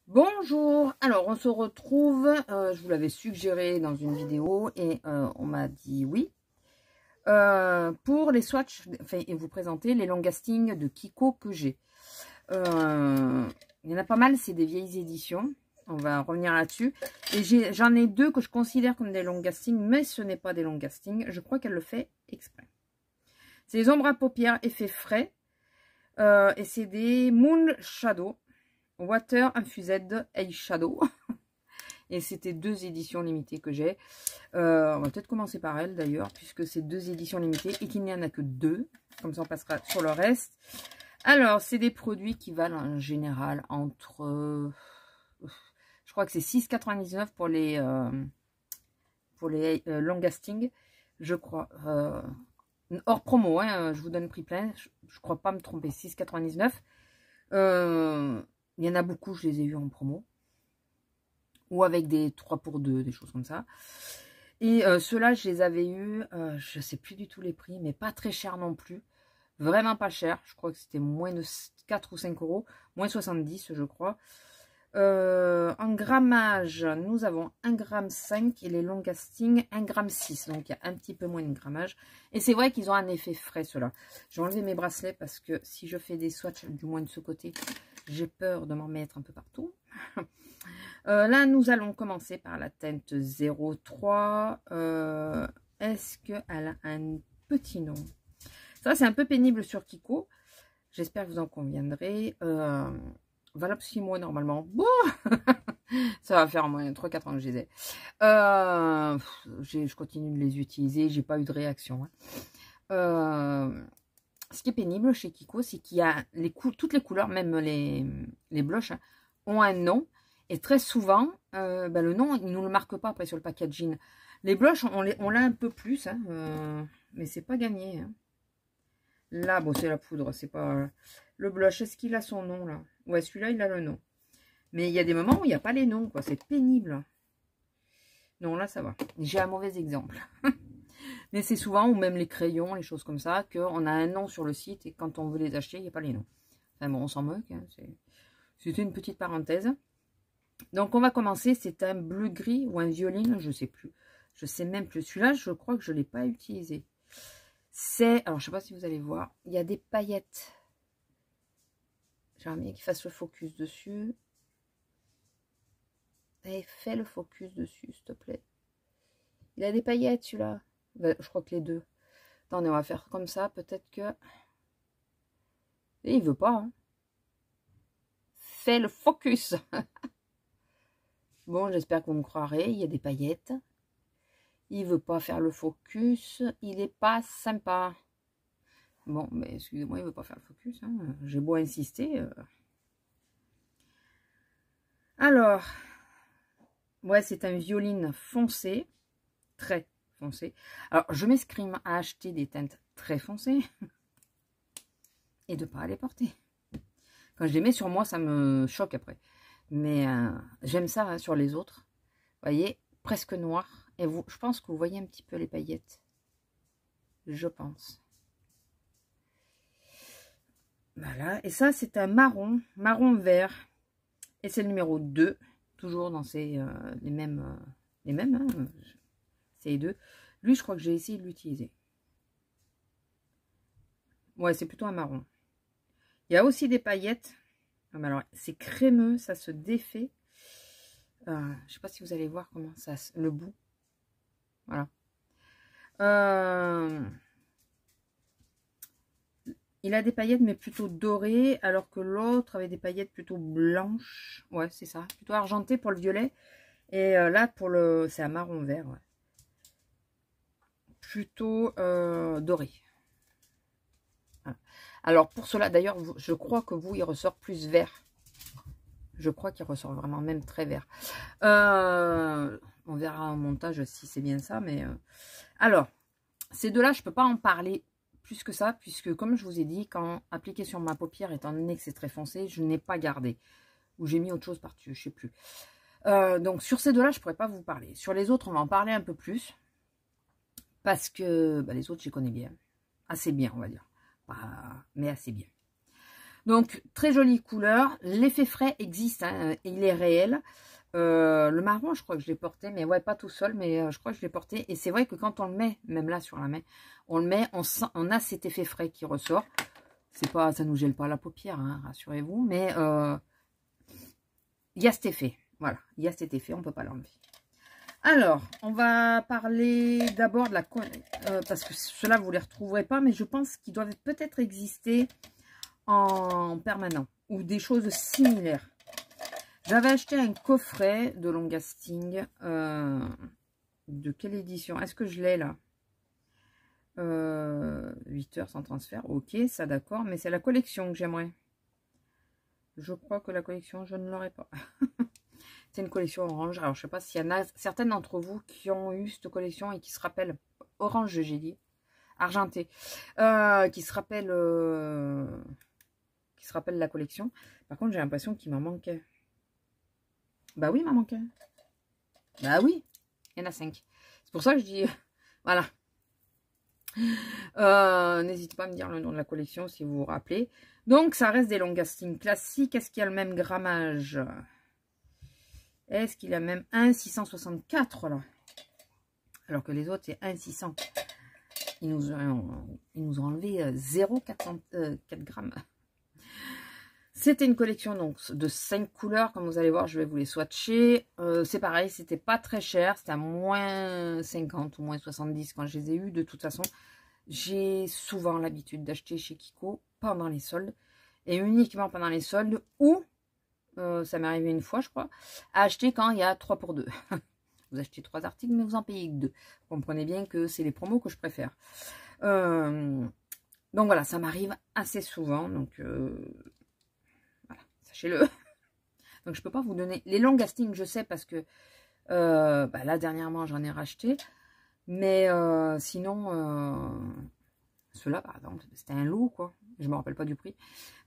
Bonjour, alors on se retrouve, je vous l'avais suggéré dans une vidéo et on m'a dit oui. Pour les swatchs, enfin, et vous présenter les long-lasting de Kiko que j'ai. Il y en a pas mal, c'est des vieilles éditions, on va revenir là-dessus. Et j'en ai deux que je considère comme des long-lasting, mais ce n'est pas des long-lasting, je crois qu'elle le fait exprès. C'est les ombres à paupières effet frais, et c'est des Moon Shadow. Water Infused Eyeshadow. Et c'était deux éditions limitées que j'ai. On va peut-être commencer par elle d'ailleurs, puisque c'est deux éditions limitées et qu'il n'y en a que deux. Comme ça, on passera sur le reste. Alors, c'est des produits qui valent en général entre... je crois que c'est 6,99 pour les long-lasting. Je crois. Hors promo, hein, je vous donne prix plein. Je crois pas me tromper. 6,99. Il y en a beaucoup, je les ai eu en promo. Ou avec des 3 pour 2, des choses comme ça. Et ceux-là, je les avais eus, je ne sais plus du tout les prix, mais pas très cher non plus. Vraiment pas cher. Je crois que c'était moins de 4 ou 5 euros. Moins 70, je crois. En grammage, nous avons 1,5 g et les long-lasting 1,6 g. Donc, il y a un petit peu moins de grammage. Et c'est vrai qu'ils ont un effet frais, ceux-là. J'ai enlevé mes bracelets parce que si je fais des swatchs, du moins de ce côté, j'ai peur de m'en mettre un peu partout. Là, nous allons commencer par la teinte 03. Est-ce qu'elle a un petit nom? Ça, c'est un peu pénible sur Kiko. J'espère que vous en conviendrez. Valable 6 mois normalement. Bon ça va faire au moins 3-4 ans que je les ai. Je continue de les utiliser. J'ai pas eu de réaction. Ce qui est pénible chez Kiko, c'est qu'il y a toutes les couleurs, même les blushs, hein, ont un nom. Et très souvent, le nom, ils ne nous le marquent pas après sur le packaging. Les blushs, on l'a un peu plus, hein, mais c'est pas gagné. Hein. Là, bon, c'est la poudre, c'est pas... Le blush, est-ce qu'il a son nom, là? Ouais, celui-là, il a le nom. Mais il y a des moments où il n'y a pas les noms, quoi. C'est pénible. Non, là, ça va. J'ai un mauvais exemple. Mais c'est souvent, ou même les crayons, les choses comme ça, qu'on a un nom sur le site et quand on veut les acheter, il n'y a pas les noms. Enfin bon, on s'en moque. Hein, c'était une petite parenthèse. Donc, on va commencer. C'est un bleu-gris ou un violine, je ne sais plus. Je ne sais même plus. Celui-là, je crois que je ne l'ai pas utilisé. C'est, alors, je ne sais pas si vous allez voir, il y a des paillettes. J'aimerais bien qu'il fasse le focus dessus. Et fais le focus dessus, s'il te plaît. Il a des paillettes, celui-là. Ben, je crois que les deux. Attendez, on va faire comme ça. Peut-être que... Et il veut pas. Hein. Fais le focus. Bon, j'espère que vous me croirez. Il y a des paillettes. Il veut pas faire le focus. Il est pas sympa. Bon, mais excusez-moi, il veut pas faire le focus. Hein. J'ai beau insister. Alors, ouais, c'est un violine foncé. Très foncé. Alors, je m'escrime à acheter des teintes très foncées. Et de ne pas les porter. Quand je les mets sur moi, ça me choque après. Mais j'aime ça hein, sur les autres. Vous voyez, presque noir. Et vous, je pense que vous voyez un petit peu les paillettes. Je pense. Voilà. Et ça, c'est un marron. Marron vert. Et c'est le numéro 2. Toujours dans les mêmes. Hein, c'est les deux. Lui, je crois que j'ai essayé de l'utiliser. Ouais, c'est plutôt un marron. Il y a aussi des paillettes. Alors, c'est crémeux, ça se défait. Je ne sais pas si vous allez voir comment ça... Le bout. Voilà. Il a des paillettes, mais plutôt dorées, alors que l'autre avait des paillettes plutôt blanches. Ouais, c'est ça. Plutôt argenté pour le violet. Et là, pour le... c'est un marron vert, ouais. Plutôt doré. Voilà. Alors, pour cela, d'ailleurs, je crois que vous, il ressort plus vert. Je crois qu'il ressort vraiment même très vert. On verra en montage si c'est bien ça. Mais alors, ces deux-là, je ne peux pas en parler plus que ça. Puisque, comme je vous ai dit, quand appliqué sur ma paupière, étant donné que c'est très foncé, je n'ai pas gardé. Ou j'ai mis autre chose par-dessus, je ne sais plus. Donc, sur ces deux-là, je ne pourrais pas vous parler. Sur les autres, on va en parler un peu plus. Parce que les autres, je les connais bien. Assez bien, on va dire. Pas, mais assez bien. Donc, très jolie couleur. L'effet frais existe, hein, et il est réel. Le marron, je crois que je l'ai porté, mais ouais, pas tout seul, mais je crois que je l'ai porté. Et c'est vrai que quand on le met, même là sur la main, on le met, on a cet effet frais qui ressort. C'est pas, ça nous gèle pas la paupière, hein, rassurez-vous, mais il y a cet effet. Voilà, il y a cet effet, on peut pas l'enlever. Alors, on va parler d'abord de la... parce que ceux-là, vous ne les retrouverez pas, mais je pense qu'ils doivent peut-être exister en permanent ou des choses similaires. J'avais acheté un coffret de long lasting. De quelle édition? Est-ce que je l'ai là? 8 heures sans transfert. Ok, ça d'accord. Mais c'est la collection que j'aimerais. Je crois que la collection, je ne l'aurai pas. C'est une collection orange. Alors, je ne sais pas s'il y en a certaines d'entre vous qui ont eu cette collection et qui se rappellent. Orange, j'ai dit. Argenté. Qui se rappellent la collection. Par contre, j'ai l'impression qu'il m'en manquait. Bah oui, il m'en manquait. Bah oui, il y en a 5. C'est pour ça que je dis... Voilà. N'hésitez pas à me dire le nom de la collection si vous vous rappelez. Donc, ça reste des long lasting classiques. Est-ce qu'il y a le même grammage? Est-ce qu'il a même 1,664 là? Alors que les autres, c'est 1,600. Ils nous ont enlevé 0,4 grammes. C'était une collection donc de 5 couleurs. Comme vous allez voir, je vais vous les swatcher. C'est pareil, c'était pas très cher. C'était à moins 50 ou moins 70 quand je les ai eus. De toute façon, j'ai souvent l'habitude d'acheter chez Kiko pendant les soldes. Et uniquement pendant les soldes ou... ça m'est arrivé une fois, je crois, à acheter quand il y a 3 pour 2. Vous achetez 3 articles, mais vous en payez que 2. Vous comprenez bien que c'est les promos que je préfère. Donc voilà, ça m'arrive assez souvent. Donc voilà, sachez-le. Donc je peux pas vous donner... Les long lasting, je sais, parce que là, dernièrement, j'en ai racheté. Mais sinon, ceux-là, par exemple, c'était un lot, quoi. Je me rappelle pas du prix.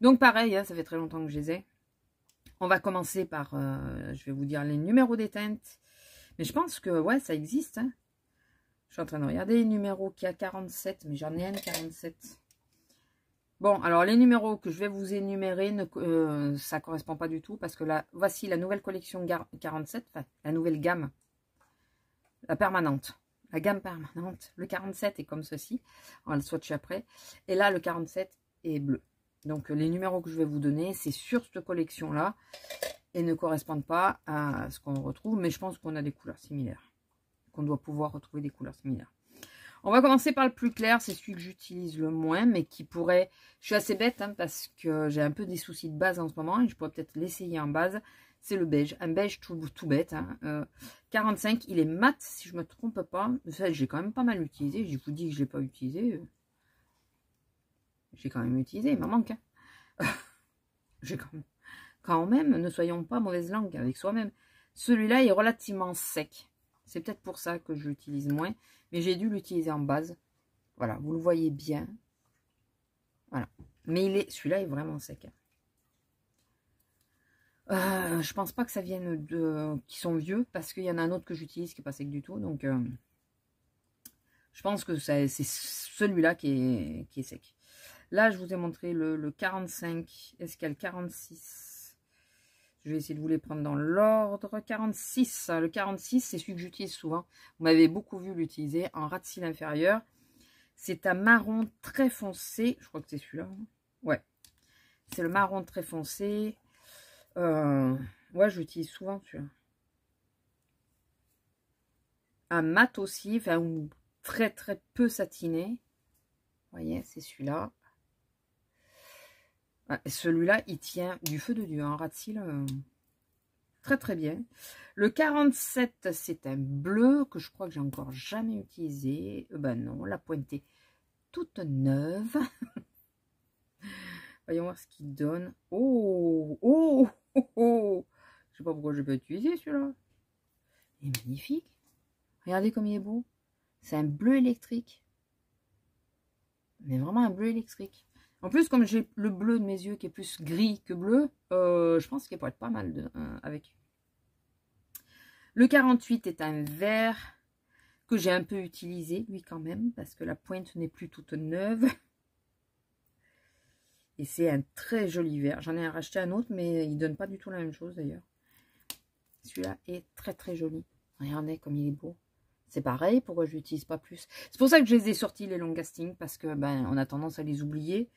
Donc pareil, hein, ça fait très longtemps que je les ai. On va commencer par, je vais vous dire les numéros des teintes. Mais je pense que, ouais, ça existe. Hein. Je suis en train de regarder les numéros qui a 47, mais j'en ai un 47. Bon, alors les numéros que je vais vous énumérer, ça ne correspond pas du tout. Parce que là, voici la nouvelle collection 47, enfin, la nouvelle gamme. La permanente. La gamme permanente. Le 47 est comme ceci. On va le swatcher après. Et là, le 47 est bleu. Donc, les numéros que je vais vous donner, c'est sur cette collection-là et ne correspondent pas à ce qu'on retrouve. Mais je pense qu'on a des couleurs similaires. Qu'on doit pouvoir retrouver des couleurs similaires. On va commencer par le plus clair. C'est celui que j'utilise le moins, mais qui pourrait... Je suis assez bête hein, parce que j'ai un peu des soucis de base en ce moment et je pourrais peut-être l'essayer en base. C'est le beige. Un beige tout bête. Hein. 45, il est mat, si je ne me trompe pas. J'ai quand même pas mal utilisé. Je vous dis que je ne l'ai pas utilisé. J'ai quand même utilisé, il m'en manque. Hein. J'ai quand même, ne soyons pas mauvaise langue avec soi-même. Celui-là est relativement sec. C'est peut-être pour ça que je l'utilise moins. Mais j'ai dû l'utiliser en base. Voilà, vous le voyez bien. Voilà. Mais celui-là est vraiment sec. Je pense pas que ça vienne qui sont vieux. Parce qu'il y en a un autre que j'utilise qui n'est pas sec du tout. Donc, je pense que c'est celui-là qui est sec. Là, je vous ai montré le 45. Est-ce qu'il y a le 46? Je vais essayer de vous les prendre dans l'ordre. 46. Le 46, c'est celui que j'utilise souvent. Vous m'avez beaucoup vu l'utiliser en ras de cils inférieur. C'est un marron très foncé. Je crois que c'est celui-là. Ouais. C'est le marron très foncé. Ouais, j'utilise souvent celui-là. Un mat aussi. Enfin, très très peu satiné. Vous voyez, c'est celui-là. Celui-là, il tient du feu de Dieu, un ras de cils, très très bien. Le 47, c'est un bleu que je crois que j'ai encore jamais utilisé. Ben non, la pointe est toute neuve. Voyons voir ce qu'il donne. Oh, oh, oh, oh. Je sais pas pourquoi je peux utiliser celui-là. Il est magnifique. Regardez comme il est beau. C'est un bleu électrique. Mais vraiment un bleu électrique. En plus, comme j'ai le bleu de mes yeux qui est plus gris que bleu, je pense qu'il pourrait être pas mal avec. Le 48 est un vert que j'ai un peu utilisé, lui quand même, parce que la pointe n'est plus toute neuve. Et c'est un très joli vert. J'en ai racheté un autre, mais il ne donne pas du tout la même chose d'ailleurs. Celui-là est très très joli. Regardez comme il est beau. C'est pareil, pourquoi je l'utilise pas plus? C'est pour ça que je les ai sortis, les long lasting, parce que ben on a tendance à les oublier.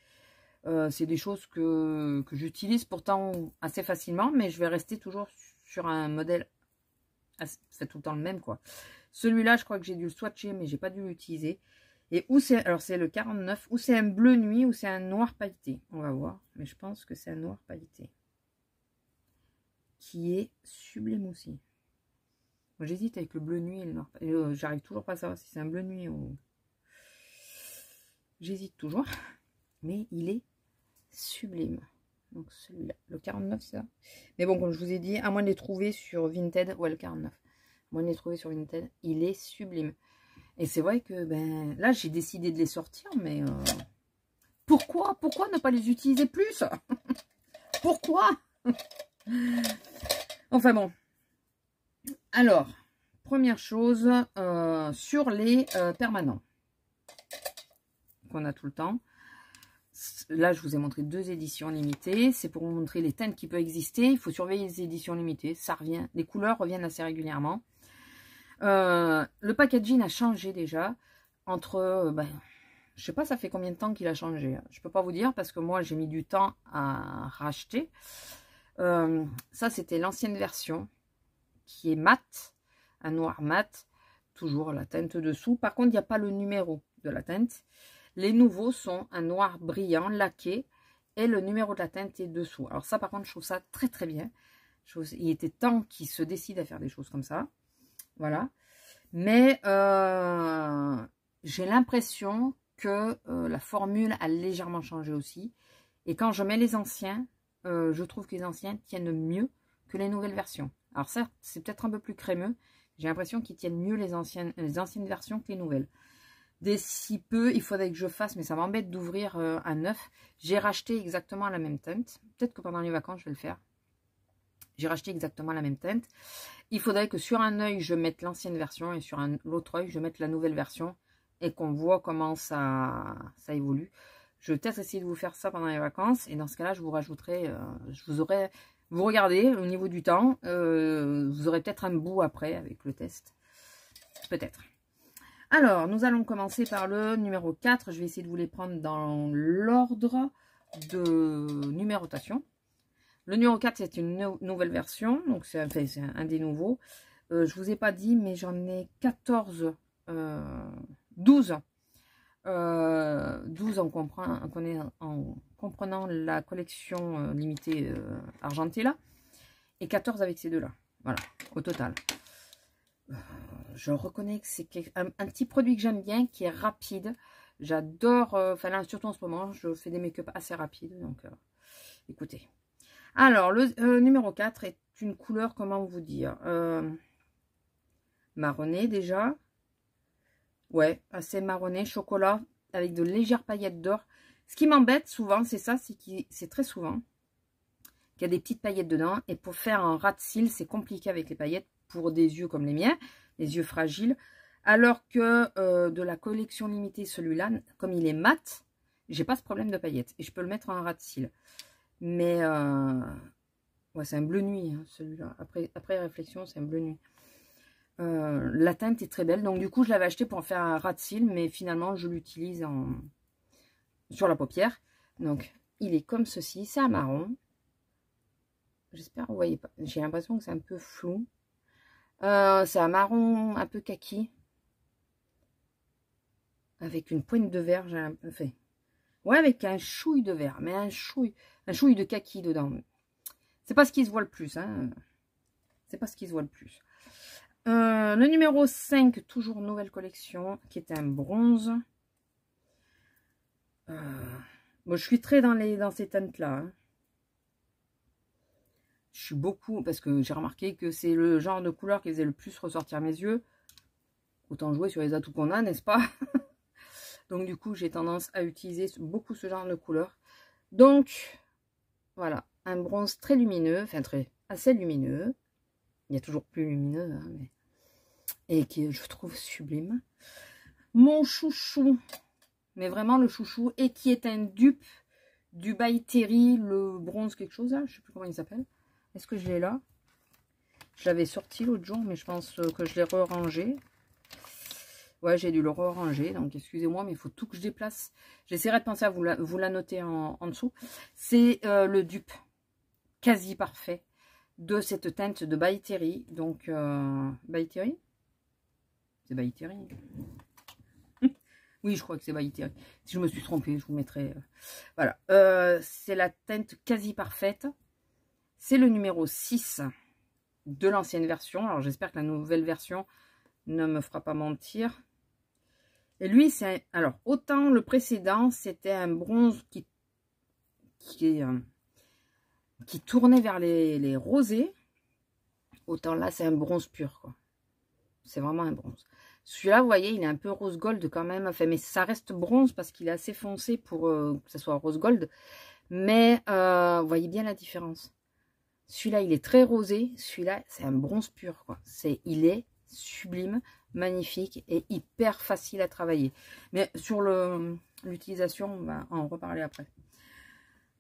C'est des choses que j'utilise pourtant assez facilement, mais je vais rester toujours sur un modèle, c'est tout le temps le même quoi. Celui-là, je crois que j'ai dû le swatcher, mais j'ai pas dû l'utiliser. Et où c'est, alors c'est le 49, ou c'est un bleu nuit, ou c'est un noir pailleté. On va voir, mais je pense que c'est un noir pailleté. Qui est sublime aussi. J'hésite avec le bleu nuit et le noir pailleté. J'arrive toujours pas à savoir si c'est un bleu nuit ou... J'hésite toujours, mais il est sublime. Donc celui-là, le 49 c'est ça. Mais bon, comme je vous ai dit, à moins de les trouver sur Vinted, ouais le 49. À moins de les trouver sur Vinted, il est sublime. Et c'est vrai que ben là j'ai décidé de les sortir, mais pourquoi ne pas les utiliser plus? Pourquoi? Enfin bon. Alors, première chose, sur les permanents qu'on a tout le temps. Là, je vous ai montré 2 éditions limitées. C'est pour vous montrer les teintes qui peuvent exister. Il faut surveiller les éditions limitées. Ça revient. Les couleurs reviennent assez régulièrement. Le packaging a changé déjà. Entre... je sais pas, ça fait combien de temps qu'il a changé. Je peux pas vous dire parce que moi, j'ai mis du temps à racheter. Ça, c'était l'ancienne version qui est mat. Un noir mat. Toujours la teinte dessous. Par contre, il n'y a pas le numéro de la teinte. Les nouveaux sont un noir brillant, laqué, et le numéro de la teinte est dessous. Alors ça, par contre, je trouve ça très très bien. Il était temps qu'ils se décident à faire des choses comme ça. Voilà. Mais j'ai l'impression que la formule a légèrement changé aussi. Et quand je mets les anciens, je trouve que les anciens tiennent mieux que les nouvelles versions. Alors certes, c'est peut-être un peu plus crémeux. J'ai l'impression qu'ils tiennent mieux les anciennes versions que les nouvelles. D'ici peu, il faudrait que je fasse, mais ça m'embête d'ouvrir un neuf. J'ai racheté exactement la même teinte. Peut-être que pendant les vacances, je vais le faire. J'ai racheté exactement la même teinte. Il faudrait que sur un œil, je mette l'ancienne version et sur l'autre œil, je mette la nouvelle version et qu'on voit comment ça évolue. Je vais peut-être essayer de vous faire ça pendant les vacances et dans ce cas-là, je vous rajouterai, vous regardez au niveau du temps, vous aurez peut-être un bout après avec le test. Peut-être. Alors, nous allons commencer par le numéro 4. Je vais essayer de vous les prendre dans l'ordre de numérotation. Le numéro 4, c'est une nouvelle version. Donc, c'est un des nouveaux. Je ne vous ai pas dit, mais j'en ai 12. 12 en comprenant la collection limitée argentée là. Et 14 avec ces deux-là. Voilà, au total. Je reconnais que c'est un petit produit que j'aime bien, qui est rapide. J'adore, enfin là, surtout en ce moment, je fais des make-up assez rapides. Donc, écoutez. Alors, le numéro 4 est une couleur, comment vous dire, marronné déjà. Ouais, assez marronné, chocolat, avec de légères paillettes d'or. Ce qui m'embête souvent, c'est ça, c'est très souvent qu'il y a des petites paillettes dedans. Et pour faire un ras de cils, c'est compliqué avec les paillettes pour des yeux comme les miens, les yeux fragiles. Alors que de la collection limitée, celui-là, comme il est mat, j'ai pas ce problème de paillettes. Et je peux le mettre en ras de cils. Mais ouais, c'est un bleu nuit, hein, celui-là. Après réflexion, c'est un bleu nuit. La teinte est très belle. Donc du coup, je l'avais acheté pour en faire un ras de cils. Mais finalement, je l'utilise sur la paupière. Donc, il est comme ceci. C'est un marron. J'espère que vous voyez pas. J'ai l'impression que c'est un peu flou. C'est un marron un peu kaki. Avec une pointe de vert. Enfin, ouais, avec un chouille de vert. Mais un chouille de kaki dedans. C'est pas ce qui se voit le plus. Hein. C'est pas ce qui se voit le plus. Le numéro 5, toujours nouvelle collection, qui est un bronze. Bon, je suis très dans ces teintes-là. Hein. Je suis beaucoup, parce que j'ai remarqué que c'est le genre de couleur qui faisait le plus ressortir mes yeux. Autant jouer sur les atouts qu'on a, n'est-ce pas? Donc du coup, j'ai tendance à utiliser beaucoup ce genre de couleur. Donc, voilà, un bronze très lumineux, enfin assez lumineux. Il y a toujours plus lumineux, hein, mais... et qui je trouve sublime. Mon chouchou, mais vraiment le chouchou, et qui est un dupe du By Terry, le bronze quelque chose là, je sais plus comment il s'appelle. Est-ce que je l'ai là? Je l'avais sorti l'autre jour, mais je pense que je l'ai re-rangé. Ouais, j'ai dû le re-ranger, donc excusez-moi, mais il faut tout que je déplace. J'essaierai de penser à vous la noter en dessous. C'est le dupe quasi parfait de cette teinte de By Terry. Donc, By Terry? C'est By Terry. Oui, je crois que c'est By Terry. Si je me suis trompée, je vous mettrai... voilà. C'est la teinte quasi parfaite. C'est le numéro 6 de l'ancienne version. Alors, j'espère que la nouvelle version ne me fera pas mentir. Et lui, c'est... Alors, autant le précédent, c'était un bronze qui tournait vers les rosés. Autant là, c'est un bronze pur, quoi. C'est vraiment un bronze. Celui-là, vous voyez, il est un peu rose gold quand même. Enfin, mais ça reste bronze parce qu'il est assez foncé pour que ce soit rose gold. Mais vous voyez bien la différence. Celui-là, il est très rosé. Celui-là, c'est un bronze pur, quoi. Il est sublime, magnifique et hyper facile à travailler. Mais sur l'utilisation, on va en reparler après.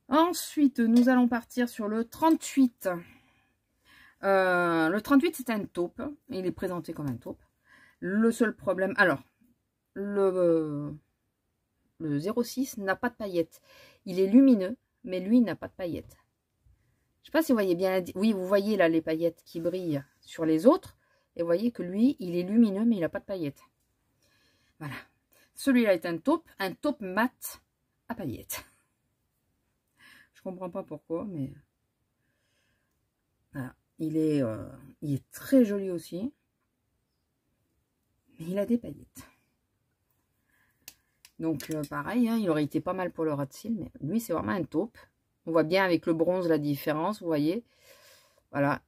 Ensuite, nous allons partir sur le 38. Le 38, c'est un taupe. Il est présenté comme un taupe. Le seul problème... Alors, le 06 n'a pas de paillettes. Il est lumineux, mais lui, il n'a pas de paillettes. Je ne sais pas si vous voyez bien... Oui, vous voyez là les paillettes qui brillent sur les autres. Et vous voyez que lui, il est lumineux, mais il n'a pas de paillettes. Voilà. Celui-là est un taupe mat à paillettes. Je comprends pas pourquoi, mais... Voilà. Il est très joli aussi. Mais il a des paillettes. Donc, pareil, hein, il aurait été pas mal pour le rat de cils, mais lui, c'est vraiment un taupe. On voit bien avec le bronze la différence, vous voyez. Voilà.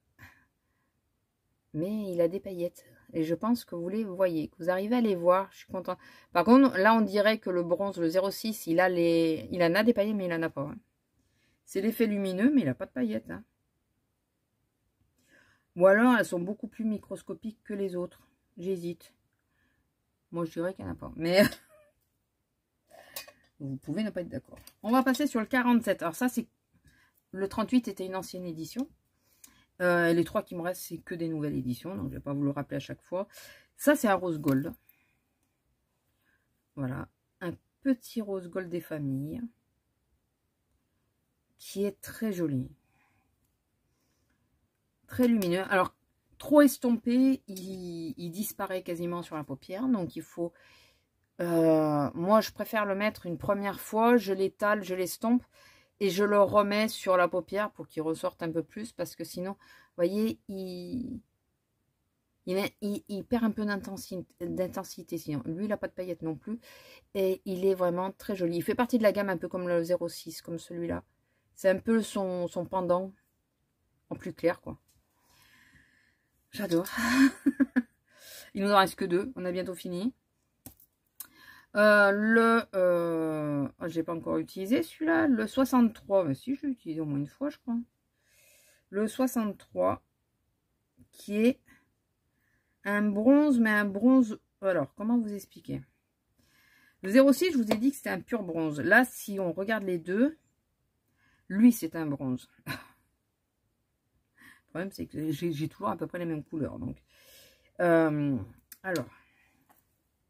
Mais il a des paillettes. Et je pense que vous les voyez, que vous arrivez à les voir. Je suis contente. Par contre, là, on dirait que le bronze, le 06, il en a des paillettes, mais il n'en a pas. Hein. C'est l'effet lumineux, mais il n'a pas de paillettes. Hein. Ou alors, elles sont beaucoup plus microscopiques que les autres. J'hésite. Moi, je dirais qu'il n'y en a pas. Mais vous pouvez ne pas être d'accord. On va passer sur le 47. Alors ça, c'est... Le 38 était une ancienne édition. Les trois qui me restent, c'est que des nouvelles éditions. Donc, je ne vais pas vous le rappeler à chaque fois. Ça, c'est un rose gold. Voilà. Un petit rose gold des familles. Qui est très joli. Très lumineux. Alors, trop estompé, il disparaît quasiment sur la paupière. Donc, il faut... moi, je préfère le mettre une première fois. Je l'étale, je l'estompe. Et je le remets sur la paupière pour qu'il ressorte un peu plus. Parce que sinon, vous voyez, il perd un peu d'intensité. Sinon, lui, il n'a pas de paillettes non plus. Et il est vraiment très joli. Il fait partie de la gamme un peu comme le 06, comme celui-là. C'est un peu son pendant en plus clair, quoi. J'adore. Il nous en reste que 2. On a bientôt fini. Je n'ai pas encore utilisé celui-là. Le 63. Mais si, je l'ai utilisé au moins une fois, je crois. Le 63. Qui est un bronze, mais un bronze... Alors, comment vous expliquer? Le 06, je vous ai dit que c'était un pur bronze. Là, si on regarde les deux, lui, c'est un bronze. Le problème, c'est que j'ai toujours à peu près les mêmes couleurs. Donc, alors,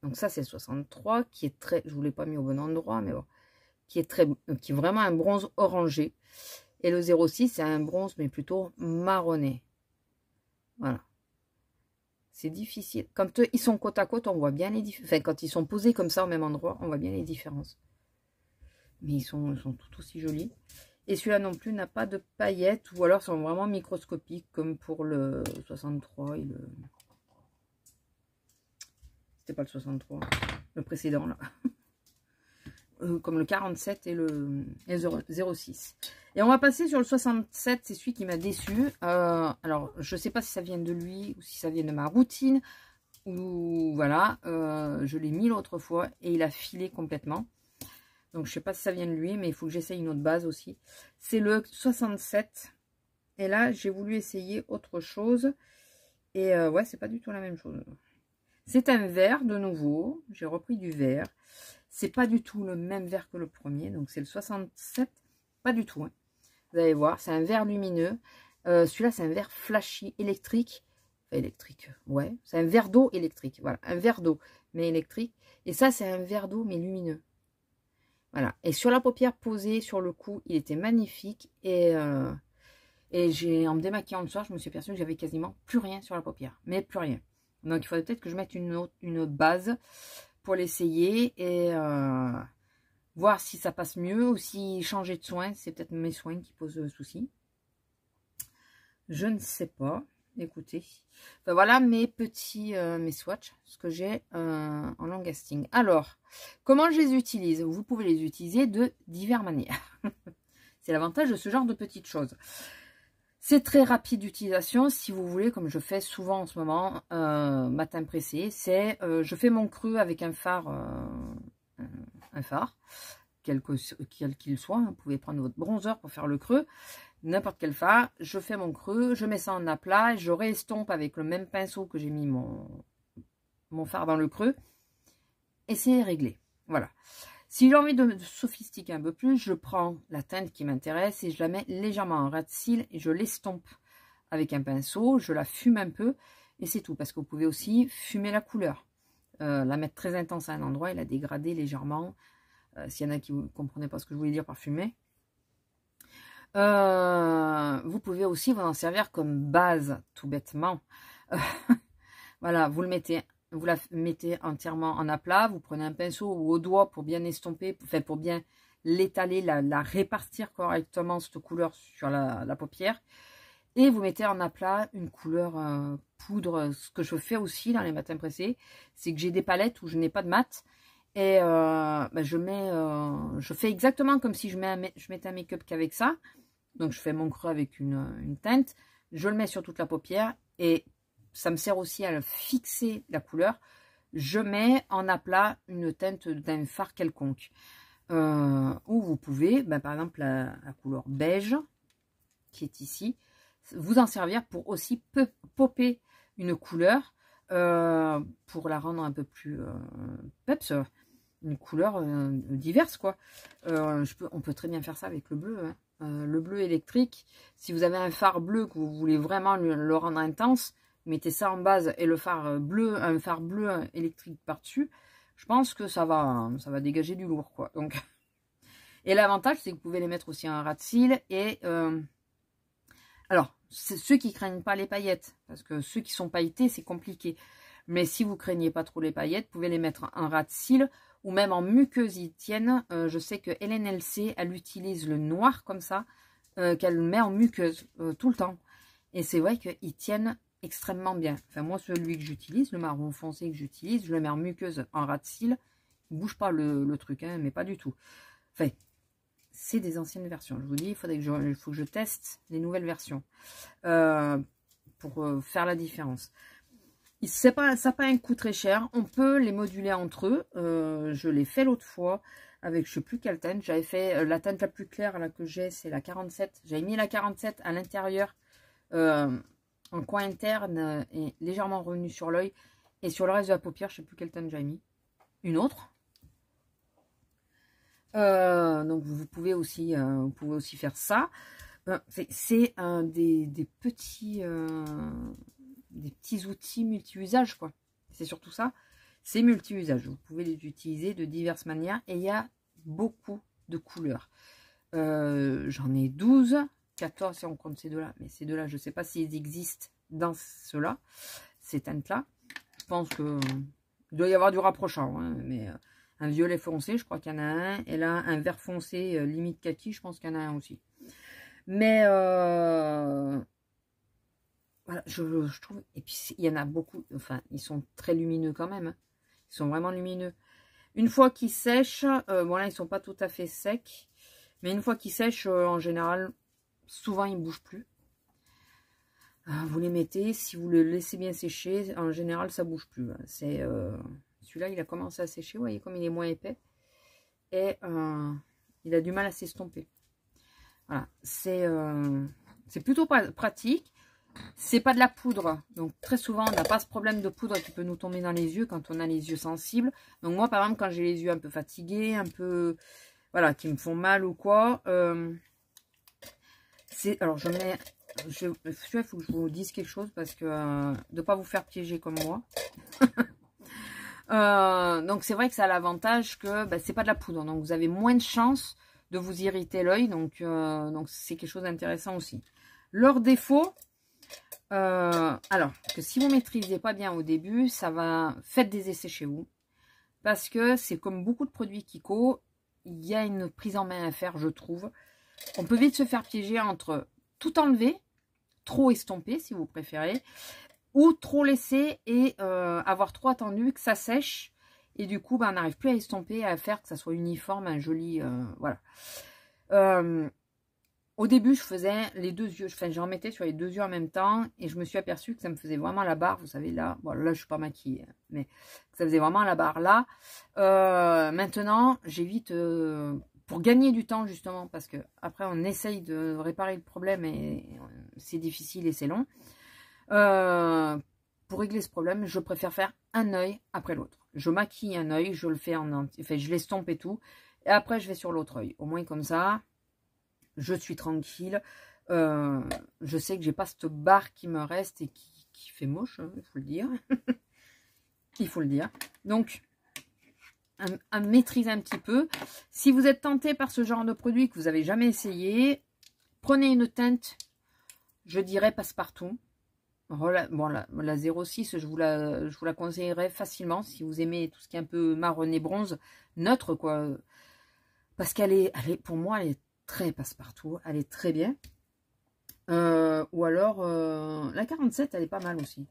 donc ça, c'est le 63, qui est très... Je ne vous l'ai pas mis au bon endroit, mais bon. Qui est vraiment un bronze orangé. Et le 06, c'est un bronze, mais plutôt marronné. Voilà. C'est difficile. Quand ils sont côte à côte, on voit bien les différences. Enfin, quand ils sont posés comme ça au même endroit, on voit bien les différences. Mais ils sont tout aussi jolis. Et celui-là non plus n'a pas de paillettes. Ou alors sont vraiment microscopiques, comme pour le 63 et le... C'était pas le 63, le précédent, là. Comme le 47 et le 06. Et on va passer sur le 67, c'est celui qui m'a déçu. Alors, je ne sais pas si ça vient de lui ou si ça vient de ma routine. Ou voilà, je l'ai mis l'autre fois et il a filé complètement. Donc, je ne sais pas si ça vient de lui, mais il faut que j'essaye une autre base aussi. C'est le 67. Et là, j'ai voulu essayer autre chose. Et ouais, c'est pas du tout la même chose. C'est un vert de nouveau. J'ai repris du vert. C'est pas du tout le même vert que le premier. Donc, c'est le 67. pas du tout. Hein. Vous allez voir, c'est un vert lumineux. Celui-là, c'est un vert flashy, électrique. Enfin, électrique, ouais. C'est un verre d'eau électrique. Voilà, un verre d'eau, mais électrique. Et ça, c'est un verre d'eau, mais lumineux. Voilà. Et sur la paupière posée, sur le cou, il était magnifique. Et en me démaquillant le soir, je me suis aperçue que j'avais quasiment plus rien sur la paupière. Mais plus rien. Donc, il faudrait peut-être que je mette une base pour l'essayer et voir si ça passe mieux ou si changer de soin. C'est peut-être mes soins qui posent souci. Je ne sais pas. Écoutez. Enfin, voilà mes petits mes swatchs, ce que j'ai en long lasting. Alors, comment je les utilise? Vous pouvez les utiliser de diverses manières. C'est l'avantage de ce genre de petites choses. C'est très rapide d'utilisation si vous voulez, comme je fais souvent en ce moment, matin pressé. C'est je fais mon creux avec un phare, quel qu'il soit. Vous pouvez prendre votre bronzer pour faire le creux. N'importe quel phare, je fais mon creux, je mets ça en aplat, je réestompe avec le même pinceau que j'ai mis mon phare dans le creux, et c'est réglé. Voilà. Si j'ai envie de sophistiquer un peu plus, je prends la teinte qui m'intéresse et je la mets légèrement en ras de cils et je l'estompe avec un pinceau, je la fume un peu et c'est tout. Parce que vous pouvez aussi fumer la couleur, la mettre très intense à un endroit et la dégrader légèrement. S'il y en a qui ne comprenaient pas ce que je voulais dire par fumer. Vous pouvez aussi vous en servir comme base, tout bêtement. Voilà, vous la mettez entièrement en aplat, vous prenez un pinceau ou au doigt pour bien estomper, enfin pour bien l'étaler, la répartir correctement, cette couleur sur la paupière. Et vous mettez en aplat une couleur poudre. Ce que je fais aussi dans les matins pressés, c'est que j'ai des palettes où je n'ai pas de mat. Et je fais exactement comme si je mettais un make-up qu'avec ça. Donc, je fais mon creux avec une teinte. Je le mets sur toute la paupière. Et ça me sert aussi à fixer la couleur. Je mets en aplat une teinte d'un phare quelconque. Ou vous pouvez, par exemple, la couleur beige, qui est ici, vous en servir pour aussi popper une couleur. Pour la rendre un peu plus peps. Une couleur diverse, quoi. On peut très bien faire ça avec le bleu. Hein. Le bleu électrique, si vous avez un phare bleu que vous voulez vraiment le rendre intense, mettez ça en base et le phare bleu, un phare bleu électrique par-dessus, je pense que ça va dégager du lourd, quoi. Donc, et l'avantage, c'est que vous pouvez les mettre aussi en ras de cils. Et alors, c'est ceux qui craignent pas les paillettes, parce que ceux qui sont pailletés, c'est compliqué. Mais si vous craignez pas trop les paillettes, vous pouvez les mettre en ras de cils ou même en muqueuse, ils tiennent. Je sais que Hélène LC, elle utilise le noir comme ça, qu'elle met en muqueuse tout le temps. Et c'est vrai qu'ils tiennent extrêmement bien. Enfin, moi, celui que j'utilise, le marron foncé que j'utilise, je le mets en muqueuse, en ras de cils. Il ne bouge pas le truc, hein, mais pas du tout. Enfin, c'est des anciennes versions. Je vous dis, il faut que je teste les nouvelles versions pour faire la différence. Ça n'a pas un coût très cher. On peut les moduler entre eux. Je l'ai fait l'autre fois avec je ne sais plus quelle teinte. J'avais fait la teinte la plus claire là, que j'ai, c'est la 47. J'avais mis la 47 à l'intérieur, en coin interne et légèrement revenu sur l'œil. Et sur le reste de la paupière, je ne sais plus quelle teinte j'avais mis. Une autre. Donc vous pouvez aussi faire ça. C'est des petits outils multi-usages, quoi. C'est surtout ça. C'est multi-usage. Vous pouvez les utiliser de diverses manières et il y a beaucoup de couleurs. J'en ai 12, 14 si on compte ces deux-là. Mais ces deux-là, je ne sais pas s'ils existent dans ceux-là, ces teintes-là. Je pense que il doit y avoir du rapprochant, hein, mais un violet foncé, je crois qu'il y en a un. Et là, un vert foncé, limite kaki, je pense qu'il y en a un aussi. Mais voilà, je trouve, et puis il y en a beaucoup, enfin, ils sont très lumineux quand même, hein. Ils sont vraiment lumineux. Une fois qu'ils sèchent, bon là, ils sont pas tout à fait secs, mais une fois qu'ils sèchent, en général, souvent, ils ne bougent plus. Vous les mettez, si vous le laissez bien sécher, en général, ça bouge plus. Hein. Celui-là, il a commencé à sécher, vous voyez, comme il est moins épais, et il a du mal à s'estomper. Voilà, c'est plutôt pratique. C'est pas de la poudre, donc très souvent on n'a pas ce problème de poudre qui peut nous tomber dans les yeux quand on a les yeux sensibles. Donc moi par exemple quand j'ai les yeux un peu fatigués, un peu voilà, qui me font mal ou quoi, Alors, je mets... il faut que je vous dise quelque chose parce que de ne pas vous faire piéger comme moi. Donc, c'est vrai que ça a l'avantage que bah, c'est pas de la poudre. Donc, vous avez moins de chances de vous irriter l'œil. Donc c'est quelque chose d'intéressant aussi. Leur défaut, alors, que si vous ne maîtrisez pas bien au début, faites des essais chez vous. Parce que c'est comme beaucoup de produits Kiko, il y a une prise en main à faire, je trouve. On peut vite se faire piéger entre tout enlever, trop estomper si vous préférez, ou trop laisser et avoir trop attendu que ça sèche. Et du coup, ben, on n'arrive plus à estomper, à faire que ça soit uniforme, un joli... voilà. Au début, je faisais les deux yeux, enfin, j'en mettais sur les deux yeux en même temps et je me suis aperçue que ça me faisait vraiment la barre, vous savez, là, bon, là, je suis pas maquillée, mais ça faisait vraiment la barre là. Maintenant, j'évite, pour gagner du temps, justement, parce que après, on essaye de réparer le problème et c'est difficile et c'est long. Pour régler ce problème, je préfère faire un œil après l'autre. Je maquille un œil, je le fais enfin, je l'estompe et tout, et après, je vais sur l'autre œil. Au moins, comme ça... je suis tranquille. Je sais que j'ai pas cette barre qui me reste et qui fait moche, hein, il faut le dire. Il faut le dire. Donc, à maîtriser un petit peu. Si vous êtes tenté par ce genre de produit que vous n'avez jamais essayé, prenez une teinte, je dirais passe-partout. Bon, la 06, je vous la conseillerais facilement si vous aimez tout ce qui est un peu marronné bronze, neutre, quoi. Parce qu'elle est, pour moi, elle est très passe-partout, elle est très bien. Ou alors la 47, elle est pas mal aussi.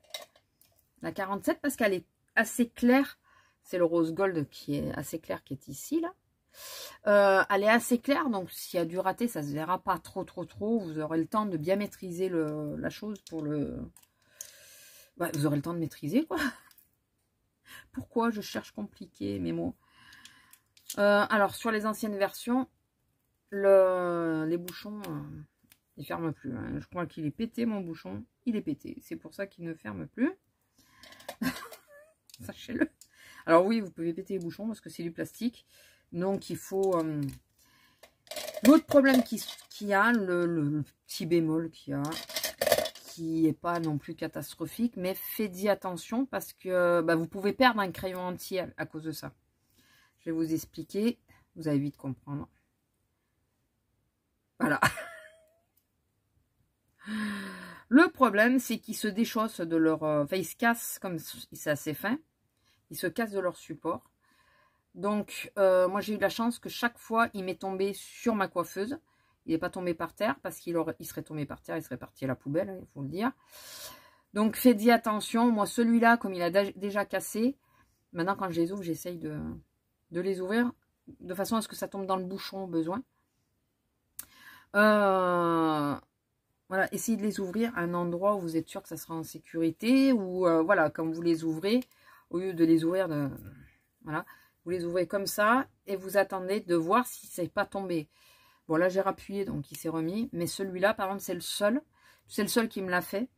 La 47 parce qu'elle est assez claire. C'est le rose gold qui est assez clair, qui est ici là. Elle est assez claire, donc s'il y a du raté, ça se verra pas trop. Vous aurez le temps de bien maîtriser la chose pour le... Ouais, vous aurez le temps de maîtriser, quoi. Pourquoi je cherche compliqué mes mots. Alors sur les anciennes versions, les bouchons, ils ferment plus. Hein. Je crois qu'il est pété, mon bouchon. Il est pété. C'est pour ça qu'il ne ferme plus. Sachez-le. Alors oui, vous pouvez péter les bouchons parce que c'est du plastique. Donc il faut... L'autre problème qu'il y a, le petit bémol qu'il y a, qui n'est pas non plus catastrophique, mais faites-y attention parce que bah, vous pouvez perdre un crayon entier à cause de ça. Je vais vous expliquer. Vous allez vite comprendre. Voilà. Le problème, c'est qu'ils se déchaussent de leur... Enfin, ils se cassent, comme c'est assez fin. Ils se cassent de leur support. Donc, moi, j'ai eu la chance que chaque fois, il m'est tombé sur ma coiffeuse. Il n'est pas tombé par terre, parce qu'il serait tombé par terre, il serait parti à la poubelle, hein, il faut le dire. Donc, faites-y attention. Moi, celui-là, comme il a déjà cassé, maintenant, quand je les ouvre, j'essaye de les ouvrir de façon à ce que ça tombe dans le bouchon au besoin. Voilà, essayez de les ouvrir à un endroit où vous êtes sûr que ça sera en sécurité. Ou voilà, quand vous les ouvrez, au lieu de les ouvrir, voilà, vous les ouvrez comme ça et vous attendez de voir si ça n'est pas tombé. Bon, là, j'ai rappuyé, donc il s'est remis. Mais celui-là, par exemple, c'est le seul. C'est le seul qui me l'a fait.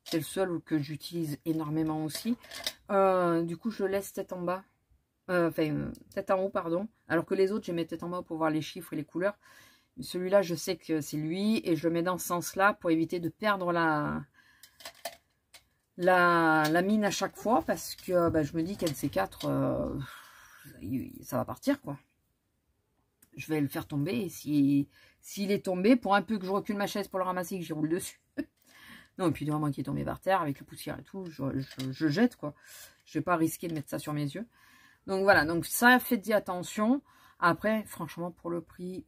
C'est le seul que j'utilise énormément aussi. Du coup, je laisse tête en bas. Enfin, tête en haut, pardon. Alors que les autres, je mets tête en bas pour voir les chiffres et les couleurs. Celui-là, je sais que c'est lui. Et je le mets dans ce sens-là pour éviter de perdre la mine à chaque fois. Parce que bah, je me dis qu'un de ces quatre, ça va partir, quoi. Je vais le faire tomber. Et s'il est tombé, pour un peu que je recule ma chaise pour le ramasser, que j'y roule dessus. Non, et puis du moment qu'il est tombé par terre, avec la poussière et tout, je jette, quoi. Je vais pas risquer de mettre ça sur mes yeux. Donc voilà, donc ça, faites-y attention. Après, franchement, pour le prix,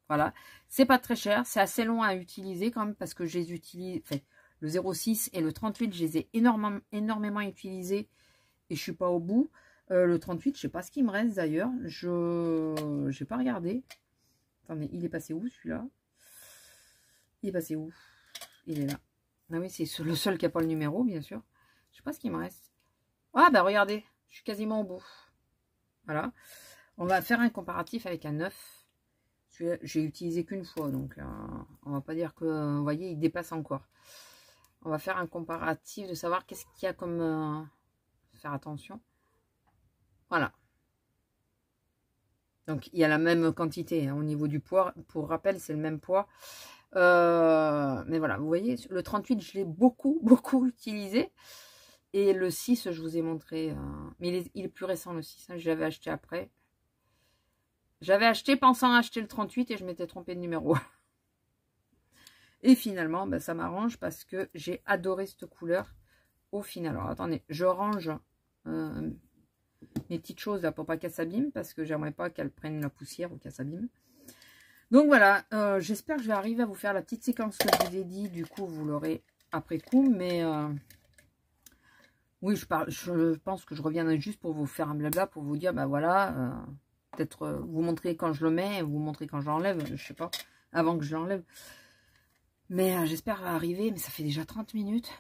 voilà. C'est pas très cher, c'est assez long à utiliser quand même, parce que je les utilise, enfin, le 06 et le 38, je les ai énormément utilisés et je suis pas au bout. Le 38, je sais pas ce qu'il me reste d'ailleurs. Je n'ai pas regardé. Attendez, il est passé où celui-là? Il est passé où? Il est là. Ah oui, c'est le seul qui n'a pas le numéro, bien sûr. Je sais pas ce qu'il me reste. Ah, bah regardez, je suis quasiment au bout. Voilà. On va faire un comparatif avec un 9. Celui-là, j'ai utilisé qu'une fois, donc on va pas dire que, vous voyez, il dépasse encore. On va faire un comparatif de savoir qu'est-ce qu'il y a comme... faire attention. Voilà. Donc, il y a la même quantité hein, au niveau du poids. Pour rappel, c'est le même poids. Mais voilà, vous voyez, le 38, je l'ai beaucoup, beaucoup utilisé. Et le 6, je vous ai montré. Mais il est plus récent, le 6. Hein, je l'avais acheté après. J'avais acheté pensant acheter le 38 et je m'étais trompée de numéro. Et finalement, ben, ça m'arrange parce que j'ai adoré cette couleur au final. Alors, attendez, je range mes petites choses là pour pas qu'elles s'abîment parce que j'aimerais pas qu'elles prennent la poussière ou qu'elles s'abîment. Donc voilà, j'espère que je vais arriver à vous faire la petite séquence que je vous ai dit. Du coup, vous l'aurez après coup. Mais oui, je pense que je reviendrai juste pour vous faire un blabla, pour vous dire, ben voilà, peut-être vous montrer quand je le mets, vous montrer quand je l'enlève, je sais pas, avant que je l'enlève. Mais j'espère arriver, mais ça fait déjà 30 minutes.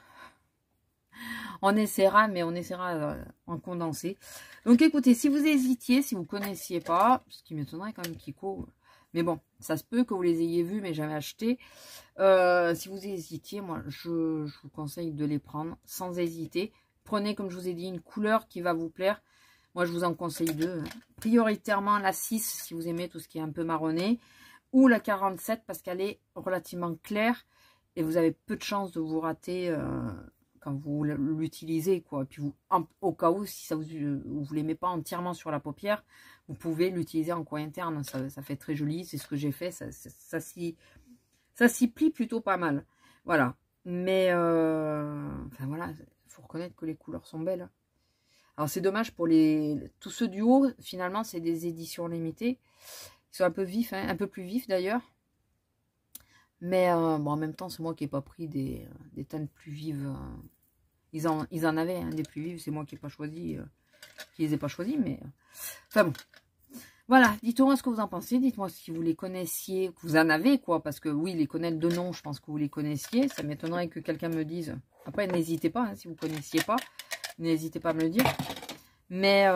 On essaiera, mais on essaiera en condensé. Donc écoutez, si vous hésitiez, si vous ne connaissiez pas, ce qui m'étonnerait quand même Kiko, mais bon, ça se peut que vous les ayez vus, mais jamais achetés. Si vous hésitiez, moi, je vous conseille de les prendre sans hésiter. Prenez, comme je vous ai dit, une couleur qui va vous plaire. Moi, je vous en conseille deux. Prioritairement la 6, si vous aimez tout ce qui est un peu marronné. Ou la 47, parce qu'elle est relativement claire. Et vous avez peu de chances de vous rater quand vous l'utilisez, quoi. Puis vous, au cas où, si ça vous ne l'aimez pas entièrement sur la paupière, vous pouvez l'utiliser en coin interne. Ça fait très joli. C'est ce que j'ai fait. Ça s'y plie plutôt pas mal. Voilà. Mais, enfin voilà, il faut reconnaître que les couleurs sont belles. Alors c'est dommage pour tous ceux du haut, finalement c'est des éditions limitées. Ils sont un peu vifs, hein, un peu plus vifs d'ailleurs. Mais bon, en même temps, c'est moi qui n'ai pas pris des teintes plus vives. Ils en avaient hein, des plus vives, c'est moi qui n'ai pas choisi, qui les ai pas choisis, mais enfin bon. Voilà, dites-moi ce que vous en pensez, dites-moi si vous les connaissiez, que vous en avez quoi, parce que oui, les connaître de nom, je pense que vous les connaissiez. Ça m'étonnerait que quelqu'un me dise. Après, n'hésitez pas, hein, si vous ne connaissiez pas, n'hésitez pas à me le dire. Mais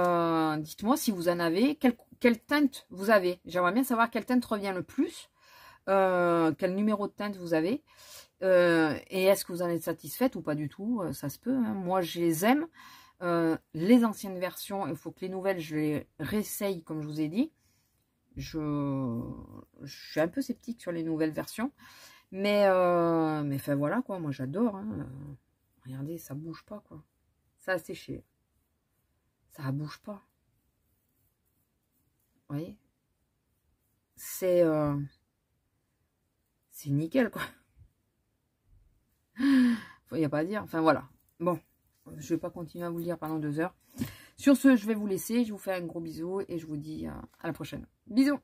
dites-moi si vous en avez, quelle teinte vous avez. J'aimerais bien savoir quelle teinte revient le plus. Quel numéro de teinte vous avez et est-ce que vous en êtes satisfaite ou pas du tout, ça se peut hein. Moi je les aime, les anciennes versions, il faut que les nouvelles je les réessaye comme je vous ai dit. Je suis un peu sceptique sur les nouvelles versions, mais enfin voilà quoi, moi j'adore hein. Regardez, ça bouge pas quoi, ça a séché, ça bouge pas, vous voyez, c'est nickel quoi. Il n'y a pas à dire. Enfin voilà. Bon, je vais pas continuer à vous le dire pendant 2 heures. Sur ce, je vais vous laisser. Je vous fais un gros bisou et je vous dis à la prochaine. Bisous.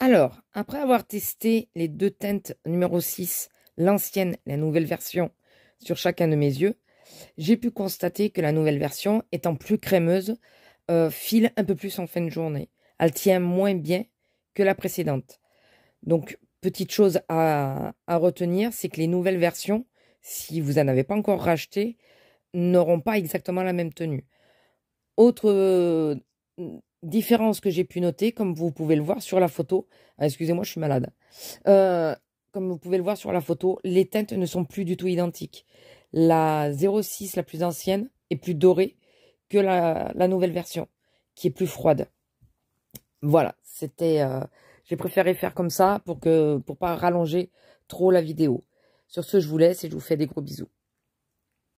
Alors, après avoir testé les 2 teintes numéro 6, l'ancienne et la nouvelle version, sur chacun de mes yeux, j'ai pu constater que la nouvelle version, étant plus crémeuse, file un peu plus en fin de journée. Elle tient moins bien que la précédente. Donc, petite chose à retenir, c'est que les nouvelles versions, si vous n'en avez pas encore racheté, n'auront pas exactement la même tenue. Autre différence que j'ai pu noter, comme vous pouvez le voir sur la photo, excusez-moi, je suis malade. Comme vous pouvez le voir sur la photo, les teintes ne sont plus du tout identiques. La 06, la plus ancienne, est plus dorée que la nouvelle version, qui est plus froide. Voilà, c'était... j'ai préféré faire comme ça pour pas rallonger trop la vidéo. Sur ce, je vous laisse et je vous fais des gros bisous.